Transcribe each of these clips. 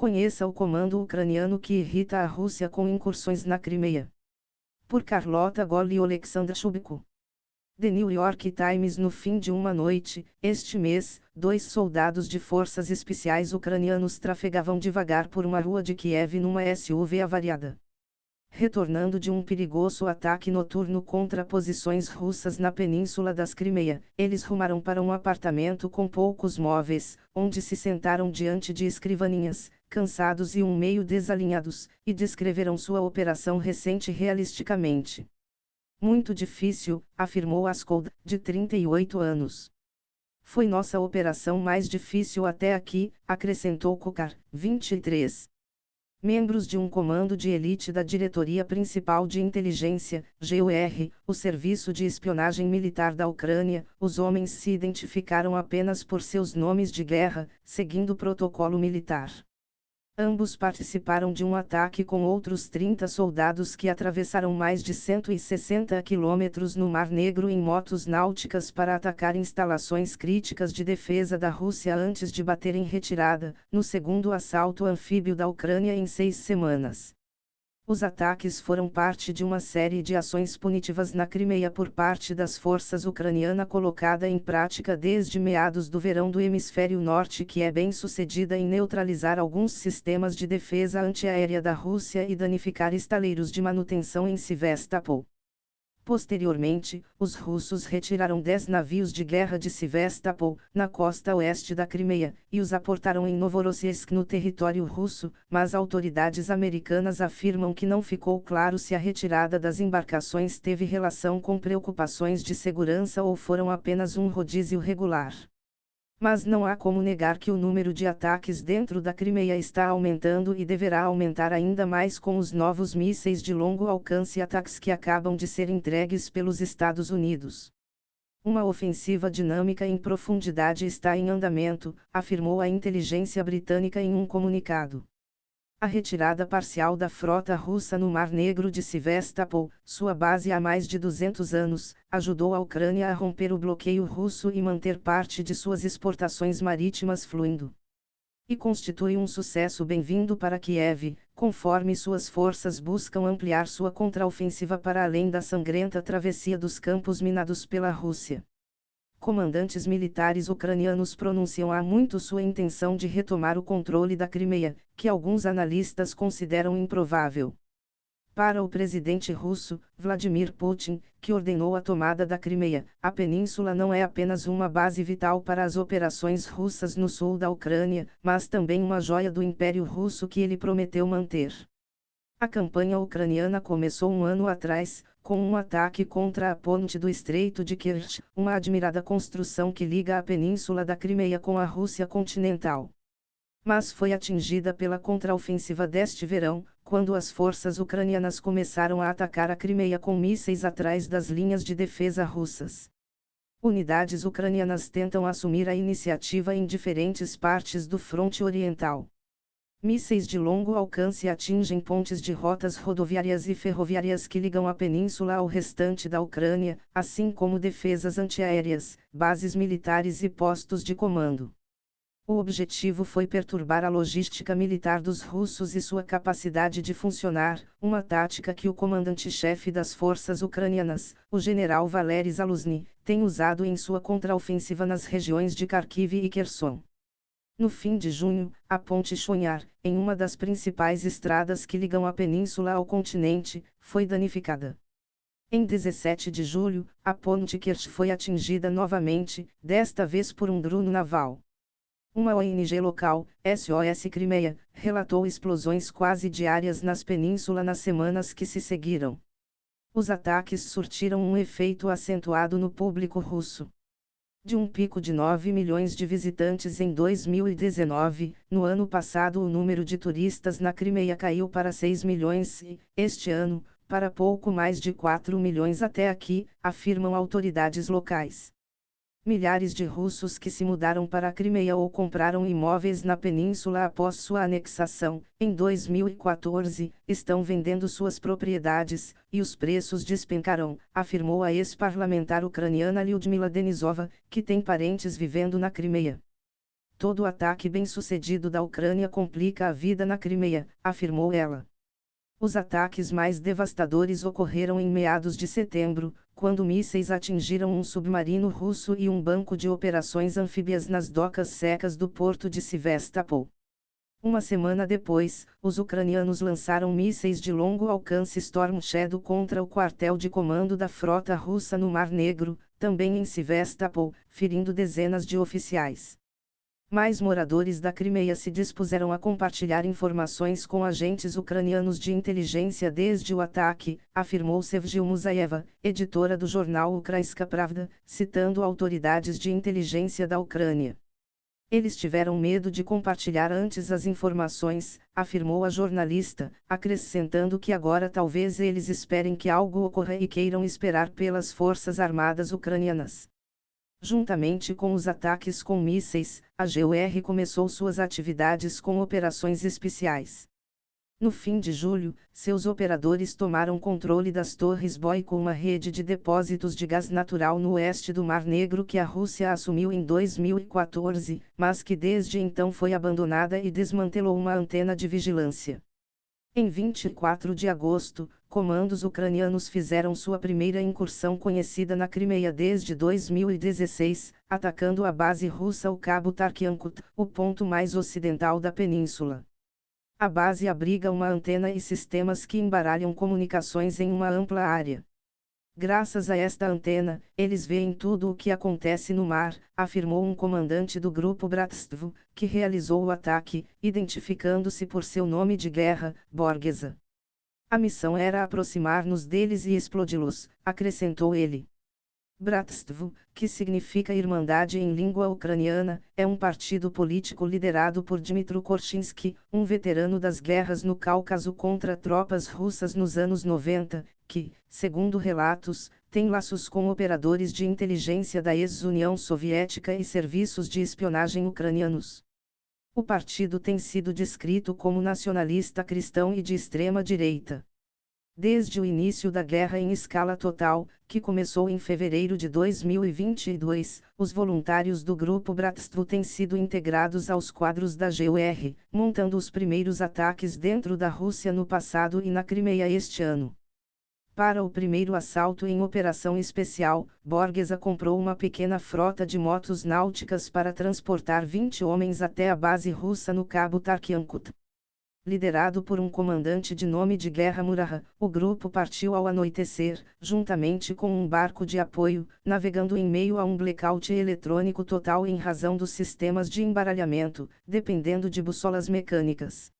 Conheça o comando ucraniano que irrita a Rússia com incursões na Crimeia. Por Carlota Goli e Alexandra Chubiko. The New York Times. No fim de uma noite, este mês, 2 soldados de forças especiais ucranianos trafegavam devagar por uma rua de Kiev numa SUV avariada. Retornando de um perigoso ataque noturno contra posições russas na península das Crimeia, eles rumaram para um apartamento com poucos móveis, onde se sentaram diante de escrivaninhas, cansados e meio desalinhados, e descreveram sua operação recente realisticamente. Muito difícil, afirmou Askold, de 38 anos. Foi nossa operação mais difícil até aqui, acrescentou Kukar, 23. Membros de um comando de elite da Diretoria Principal de Inteligência, GOR, o Serviço de Espionagem Militar da Ucrânia, os homens se identificaram apenas por seus nomes de guerra, seguindo o protocolo militar. Ambos participaram de um ataque com outros 30 soldados que atravessaram mais de 160 quilômetros no Mar Negro em motos náuticas para atacar instalações críticas de defesa da Rússia antes de bater em retirada, no segundo assalto anfíbio da Ucrânia em 6 semanas. Os ataques foram parte de uma série de ações punitivas na Crimeia por parte das forças ucranianas colocada em prática desde meados do verão do hemisfério norte, que é bem sucedida em neutralizar alguns sistemas de defesa antiaérea da Rússia e danificar estaleiros de manutenção em Sevastopol. Posteriormente, os russos retiraram 10 navios de guerra de Sevastopol, na costa oeste da Crimeia, e os aportaram em Novorossiysk, no território russo, mas autoridades americanas afirmam que não ficou claro se a retirada das embarcações teve relação com preocupações de segurança ou foram apenas um rodízio regular. Mas não há como negar que o número de ataques dentro da Crimeia está aumentando e deverá aumentar ainda mais com os novos mísseis de longo alcance ATACMS que acabam de ser entregues pelos Estados Unidos. Uma ofensiva dinâmica em profundidade está em andamento, afirmou a inteligência britânica em um comunicado. A retirada parcial da frota russa no Mar Negro de Sevastopol, sua base há mais de 200 anos, ajudou a Ucrânia a romper o bloqueio russo e manter parte de suas exportações marítimas fluindo. E constitui um sucesso bem-vindo para Kiev, conforme suas forças buscam ampliar sua contraofensiva para além da sangrenta travessia dos campos minados pela Rússia. Comandantes militares ucranianos pronunciam há muito sua intenção de retomar o controle da Crimeia, que alguns analistas consideram improvável. Para o presidente russo, Vladimir Putin, que ordenou a tomada da Crimeia, a península não é apenas uma base vital para as operações russas no sul da Ucrânia, mas também uma joia do Império Russo que ele prometeu manter. A campanha ucraniana começou um ano atrás, com um ataque contra a ponte do Estreito de Kerch, uma admirada construção que liga a península da Crimeia com a Rússia continental. Mas foi atingida pela contraofensiva deste verão, quando as forças ucranianas começaram a atacar a Crimeia com mísseis atrás das linhas de defesa russas. Unidades ucranianas tentam assumir a iniciativa em diferentes partes do fronte oriental. Mísseis de longo alcance atingem pontes de rotas rodoviárias e ferroviárias que ligam a península ao restante da Ucrânia, assim como defesas antiaéreas, bases militares e postos de comando. O objetivo foi perturbar a logística militar dos russos e sua capacidade de funcionar, uma tática que o comandante-chefe das forças ucranianas, o general Valery Zaluzny, tem usado em sua contraofensiva nas regiões de Kharkiv e Kherson. No fim de junho, a ponte Chonyar, em uma das principais estradas que ligam a península ao continente, foi danificada. Em 17 de julho, a ponte Kerch foi atingida novamente, desta vez por um drone naval. Uma ONG local, SOS Crimeia, relatou explosões quase diárias nas penínsulas nas semanas que se seguiram. Os ataques surtiram um efeito acentuado no público russo. De um pico de 9 milhões de visitantes em 2019, no ano passado o número de turistas na Crimeia caiu para 6 milhões e, este ano, para pouco mais de 4 milhões até aqui, afirmam autoridades locais. Milhares de russos que se mudaram para a Crimeia ou compraram imóveis na península após sua anexação, em 2014, estão vendendo suas propriedades, e os preços despencaram, afirmou a ex-parlamentar ucraniana Lyudmila Denisova, que tem parentes vivendo na Crimeia. Todo o ataque bem-sucedido da Ucrânia complica a vida na Crimeia, afirmou ela. Os ataques mais devastadores ocorreram em meados de setembro, quando mísseis atingiram um submarino russo e um banco de operações anfíbias nas docas secas do porto de Sevastopol. Uma semana depois, os ucranianos lançaram mísseis de longo alcance Storm Shadow contra o quartel de comando da frota russa no Mar Negro, também em Sevastopol, ferindo dezenas de oficiais. Mais moradores da Crimeia se dispuseram a compartilhar informações com agentes ucranianos de inteligência desde o ataque, afirmou Sevgil Musaeva, editora do jornal Ukrainska Pravda, citando autoridades de inteligência da Ucrânia. Eles tiveram medo de compartilhar antes as informações, afirmou a jornalista, acrescentando que agora talvez eles esperem que algo ocorra e queiram esperar pelas forças armadas ucranianas. Juntamente com os ataques com mísseis, a GUR começou suas atividades com operações especiais. No fim de julho, seus operadores tomaram controle das Torres Boiko, uma rede de depósitos de gás natural no oeste do Mar Negro que a Rússia assumiu em 2014, mas que desde então foi abandonada e desmantelou uma antena de vigilância. Em 24 de agosto, comandos ucranianos fizeram sua primeira incursão conhecida na Crimeia desde 2016, atacando a base russa o Cabo Tarkhankut, o ponto mais ocidental da península. A base abriga uma antena e sistemas que embaralham comunicações em uma ampla área. Graças a esta antena, eles veem tudo o que acontece no mar, afirmou um comandante do grupo Bratstvo, que realizou o ataque, identificando-se por seu nome de guerra, Borgesa. A missão era aproximar-nos deles e explodi-los, acrescentou ele. Bratstvo, que significa Irmandade em língua ucraniana, é um partido político liderado por Dmytro Korchinski, um veterano das guerras no Cáucaso contra tropas russas nos anos 90, que, segundo relatos, tem laços com operadores de inteligência da ex-União Soviética e serviços de espionagem ucranianos. O partido tem sido descrito como nacionalista cristão e de extrema-direita. Desde o início da guerra em escala total, que começou em fevereiro de 2022, os voluntários do Grupo Bratstvo têm sido integrados aos quadros da GUR, montando os primeiros ataques dentro da Rússia no passado e na Crimeia este ano. Para o primeiro assalto em operação especial, Borgesa comprou uma pequena frota de motos náuticas para transportar 20 homens até a base russa no Cabo Tarkhankut. Liderado por um comandante de nome de guerra Muraha, o grupo partiu ao anoitecer, juntamente com um barco de apoio, navegando em meio a um blackout eletrônico total em razão dos sistemas de embaralhamento, dependendo de bussolas mecânicas.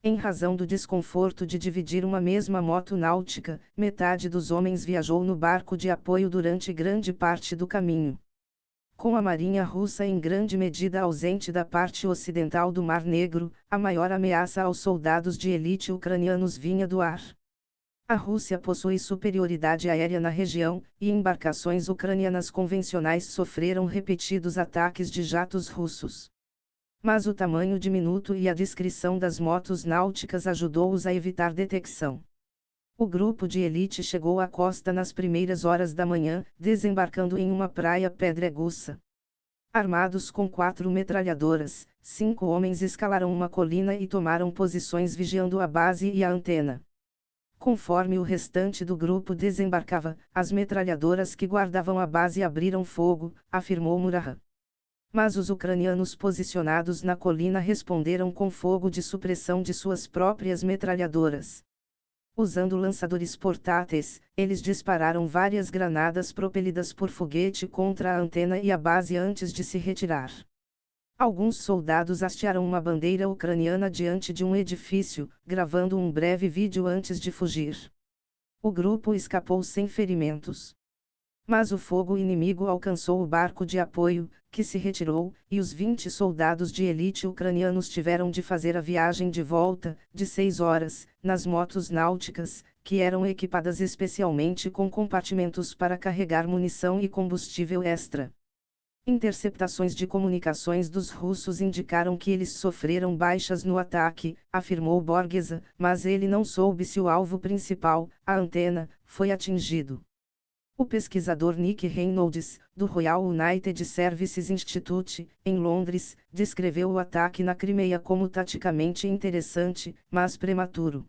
Em razão do desconforto de dividir uma mesma moto náutica, metade dos homens viajou no barco de apoio durante grande parte do caminho. Com a marinha russa em grande medida ausente da parte ocidental do Mar Negro, a maior ameaça aos soldados de elite ucranianos vinha do ar. A Rússia possui superioridade aérea na região, e embarcações ucranianas convencionais sofreram repetidos ataques de jatos russos. Mas o tamanho diminuto e a discrição das motos náuticas ajudou-os a evitar detecção. O grupo de elite chegou à costa nas primeiras horas da manhã, desembarcando em uma praia pedregosa. Armados com 4 metralhadoras, 5 homens escalaram uma colina e tomaram posições vigiando a base e a antena. Conforme o restante do grupo desembarcava, as metralhadoras que guardavam a base abriram fogo, afirmou Muraha. Mas os ucranianos posicionados na colina responderam com fogo de supressão de suas próprias metralhadoras. Usando lançadores portáteis, eles dispararam várias granadas propelidas por foguete contra a antena e a base antes de se retirar. Alguns soldados hastearam uma bandeira ucraniana diante de um edifício, gravando um breve vídeo antes de fugir. O grupo escapou sem ferimentos. Mas o fogo inimigo alcançou o barco de apoio, que se retirou, e os 20 soldados de elite ucranianos tiveram de fazer a viagem de volta, de 6 horas, nas motos náuticas, que eram equipadas especialmente com compartimentos para carregar munição e combustível extra. Interceptações de comunicações dos russos indicaram que eles sofreram baixas no ataque, afirmou Borgesa, mas ele não soube se o alvo principal, a antena, foi atingido. O pesquisador Nick Reynolds, do Royal United Services Institute, em Londres, descreveu o ataque na Crimeia como taticamente interessante, mas prematuro.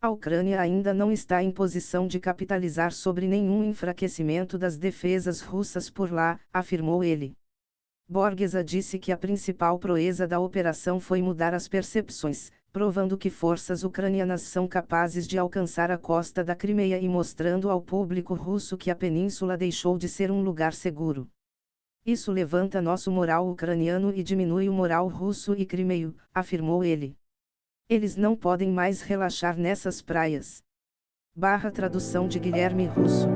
A Ucrânia ainda não está em posição de capitalizar sobre nenhum enfraquecimento das defesas russas por lá, afirmou ele. Borgesa disse que a principal proeza da operação foi mudar as percepções, provando que forças ucranianas são capazes de alcançar a costa da Crimeia e mostrando ao público russo que a península deixou de ser um lugar seguro. Isso levanta nosso moral ucraniano e diminui o moral russo e crimeio, afirmou ele. Eles não podem mais relaxar nessas praias. Tradução de Guilherme Russo.